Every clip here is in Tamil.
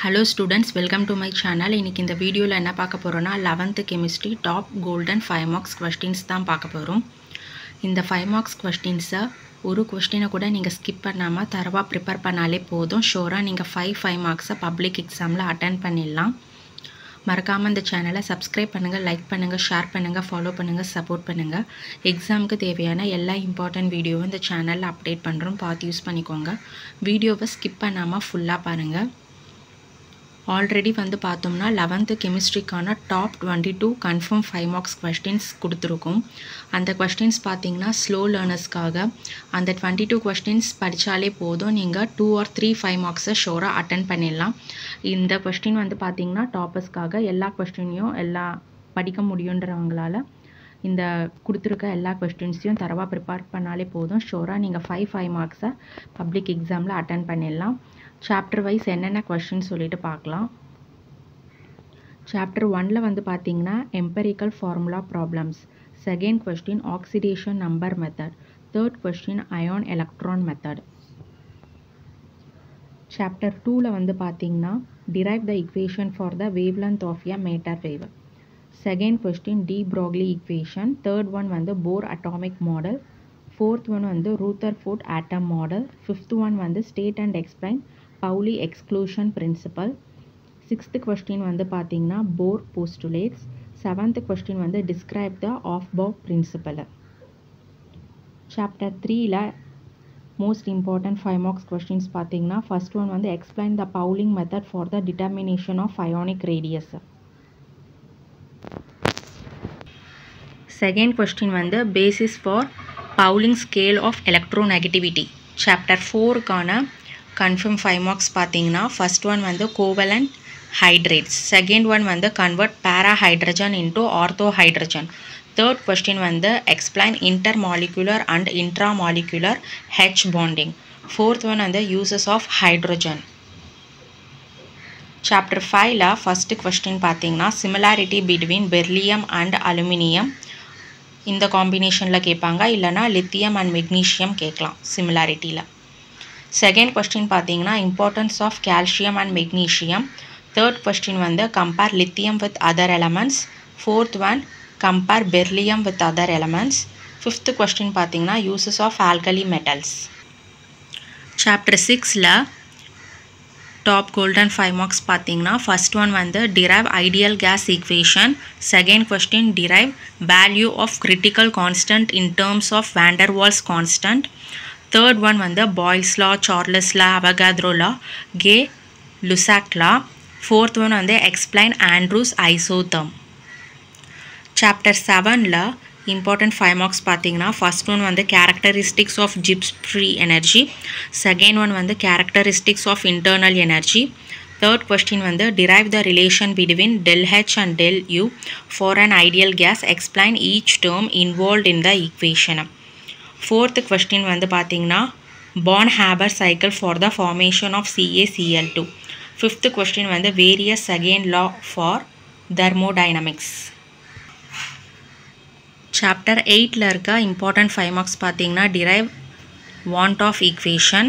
Hello students, welcome to my channel. இன்னைக்கு இந்த வீடியோல என்ன பார்க்க போறோம்னா 11th chemistry top golden 5 marks questions தான் பார்க்க போறோம். இந்த 5 marks questions ஒரு क्वेश्चन கூட நீங்க ஸ்கிப் பண்ணாம தரவா prepare பண்ணாலே போதும். ஷூரா நீங்க 5 marks பப்ளிக் எக்ஸாம்ல அட்டெண்ட் பண்ணிடலாம். மறக்காம இந்த சேனலை சப்ஸ்கிரைப் பண்ணுங்க, லைக் பண்ணுங்க, ஷேர் பண்ணுங்க, ஃபாலோ பண்ணுங்க, சப்போர்ட் பண்ணுங்க. எக்ஸாமுக்கு தேவையான எல்லா இம்பார்ட்டன்ட் வீடியோவும் இந்த சேனல்ல அப்டேட் பண்றோம். பார்த்து யூஸ் பண்ணிக்கோங்க. வீடியோவை ஸ்கிப் பண்ணாம ஃபுல்லா பாருங்க. ஆல்ரெடி வந்து பார்த்தோம்னா 11th கெமிஸ்ட்ரிக்கான டாப் 22 கன்ஃபார்ம் 5 மார்க்ஸ் क्वेश्चंस கொடுத்துருக்கோம். அந்த क्वेश्चंस பார்த்தீங்கன்னா ஸ்லோ லேர்னர்ஸ்க்காக. அந்த 22 क्वेश्चंस படிச்சாலே போதும், நீங்கள் 2 or 3 5 மார்க்ஸை ஷோராக அட்டெண்ட் பண்ணிடலாம். இந்த क्वेश्चन வந்து பார்த்தீங்கன்னா டாப்பர்ஸ்க்காக. எல்லா क्वेश्चனையும் படிக்க முடியுன்றவங்களால இந்த கொடுத்துருக்க எல்லா क्वेश्चंஸையும் தரவா ப்ரிப்பேர் பண்ணாலே போதும். ஷோராக நீங்கள் 5 மார்க்ஸை பப்ளிக் எக்ஸாமில் அட்டெண்ட் பண்ணிடலாம். சாப்டர் வைஸ் என்னென்ன क्वेश्चन சொல்லிட்டு பார்க்கலாம். சாப்டர் 1ல வந்து பார்த்தீங்கன்னா empirical formula problems. Second question oxidation number method. Third question ion electron method. Chapter 2ல வந்து பார்த்தீங்கன்னா derive the equation for the wavelength of a matter wave. Second question de Broglie equation. Third one வந்து Bohr atomic model. fourth one வந்து Rutherford atom model. fifth one வந்து state and explain Pauli exclusion principle. sixth question வந்து பார்த்தீங்கன்னா Bohr postulates. seventh question வந்து describe the Aufbau principle. chapter 3ல most important 5 marks questions பார்த்தீங்கன்னா first one வந்து explain the Pauling method for the determination of ionic radius. second question வந்து basis for Pauling scale of electronegativity. chapter 4க்கான confirm 5 marks பார்த்தீங்கன்னா first one வந்து covalent hydrates. second one வந்து convert para hydrogen into ortho hydrogen. third question வந்து explain intermolecular and intramolecular H bonding. fourth one வந்து uses of hydrogen. chapter 5ல first question பார்த்தீங்கன்னா similarity between beryllium and aluminium. இந்த காம்பினேஷனில் கேட்பாங்க, இல்லைனா லித்தியம் அண்ட் மெக்னீஷியம் கேட்கலாம் சிமிலாரிட்டியில். செகண்ட் கொஸ்டின் பார்த்தீங்கன்னா importance of calcium and magnesium. Third question வந்து compare lithium with other elements. Fourth one compare beryllium with other elements. Fifth question பார்த்தீங்கன்னா uses of alkali metals. Chapter 6ல் டாப் கோல்டன் 5 மார்க்ஸ் பார்த்தீங்கன்னா ஃபர்ஸ்ட் ஒன் வந்து derive ideal gas equation. Second question derive value of critical constant in terms of van der Waals constant. Third one வந்து Boyle's law, Charles law, Avogadro law, Gay Lussac law. Fourth one வந்து explain Andrews isotherm. சாப்டர் 7ல் important 5 marks பார்த்தீங்கன்னா ஃபர்ஸ்ட் ஒன் வந்து characteristics of Gibbs free energy. Second one வந்து characteristics of internal energy. Third question வந்து derive the relation between del H and del U for an ideal gas. explain each term involved in the equation. Fourth question வந்து பார்த்தீங்கன்னா Born-Haber cycle for the formation of CaCl2. Fifth question வந்து various second law for thermodynamics. Chapter 8ல் இருக்க இம்பார்ட்டன்ட் 5 மார்க்ஸ் பார்த்தீங்கன்னா derive want of equation.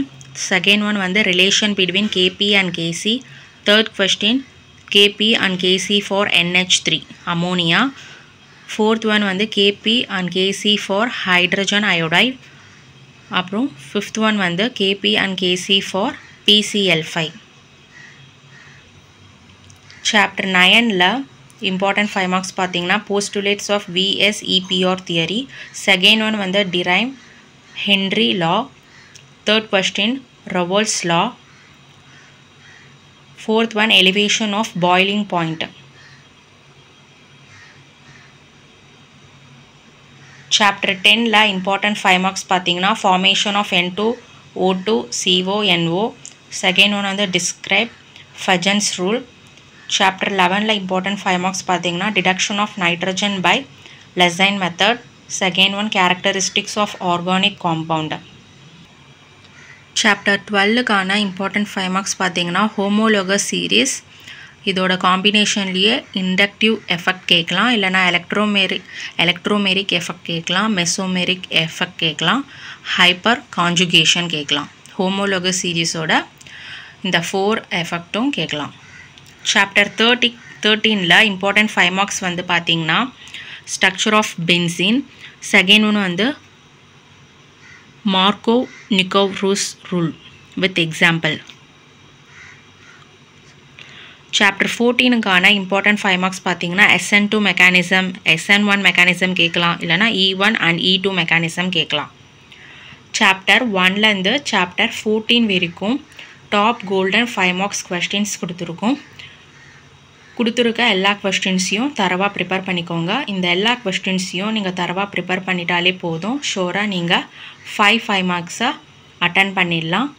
Second one வந்து relation between Kp and Kc. Third question Kp and Kc for NH3 ammonia. Fourth one வந்து Kp and Kc for hydrogen iodide. அப்புறம் ஃபிஃப்த் ஒன் வந்து Kp and Kc for PCl5. Chapter 9ல் important 5 marks பார்த்தீங்கன்னா postulates of VSEPR theory. Second one வந்து derive Henry law. Third question Reynolds law. Fourth one elevation of boiling point. Chapter 10ல் இம்பார்ட்டன்ட் 5 மார்க்ஸ் பார்த்தீங்கன்னா formation of N2O2 CONO. Second one வந்து describe Fagans rule. சாப்டர் 11ல் இம்பார்ட்டன்ட் 5 மார்க்ஸ் பார்த்தீங்கன்னா detection of nitrogen by Lassaigne's method. Second one characteristics of organic compound. Chapter 12க்கான இம்பார்ட்டன்ட் 5 மார்க்ஸ் பார்த்தீங்கன்னா ஹோமோலோகஸ் சீரீஸ். இதோட காம்பினேஷன்லேயே இண்டக்டிவ் எஃபெக்ட் கேட்கலாம், இல்லைனா எலக்ட்ரோமெரிக் எஃபெக்ட் கேட்கலாம், மெசோமெரிக் எஃபெக்ட் கேட்கலாம், ஹைப்பர் கான்ஜுகேஷன் கேட்கலாம். ஹோமோலோகஸ் சீரீஸோட இந்த 4 எஃபெக்ட்டும் கேட்கலாம். சாப்டர் 13ல இம்பார்ட்டன்ட் 5 மார்க்ஸ் வந்து பார்த்தீங்கன்னா ஸ்ட்ரக்சர் ஆஃப் பென்சீன், செகண்ட் ஒன்று வந்து Markovnikov's rule with example. Chapter 14க்கான இம்பார்ட்டன்ட் 5 மார்க்ஸ் பார்த்தீங்கன்னா SN2 மெக்கானிசம், SN1 மெக்கானிசம் கேட்கலாம், இல்லைனா E1 அண்ட் E2 மெக்கானிசம் கேட்கலாம். சாப்டர் 1லேருந்து சாப்டர் 14 வரைக்கும் டாப் கோல்டன் 5 மார்க்ஸ் கொஸ்டின்ஸ் கொடுத்துருக்க எல்லா கொஸ்டின்ஸையும் தரவாக ப்ரிப்பேர் பண்ணிக்கோங்க. இந்த எல்லா கொஸ்டின்ஸையும் நீங்கள் தரவாக ப்ரிப்பேர் பண்ணிட்டாலே போதும், ஷோராக நீங்கள் 5 மார்க்ஸை அட்டன் பண்ணிடலாம்.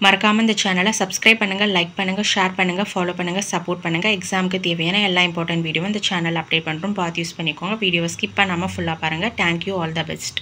மறக்காமல் இந்த சேனலை சப்ஸ்கிரைப் பண்ணுங்கள், லைக் பண்ணுங்கள், ஷேர் பண்ணுங்கள், ஃபாலோ பண்ணுங்கள், சப்போர்ட் பண்ணுங்கள். எக்ஸாமுக்கு தேவையான எல்லா இம்பார்ட்டன்ட் வீடியோ இந்த சேனல் அப்டேட் பண்ணுறோம், பார்த்து யூஸ் பண்ணிக்கோங்க. வீடியோவை ஸ்கிப் பண்ணாமல் ஃபுல்லாக பாருங்கள். Thank you, all the best.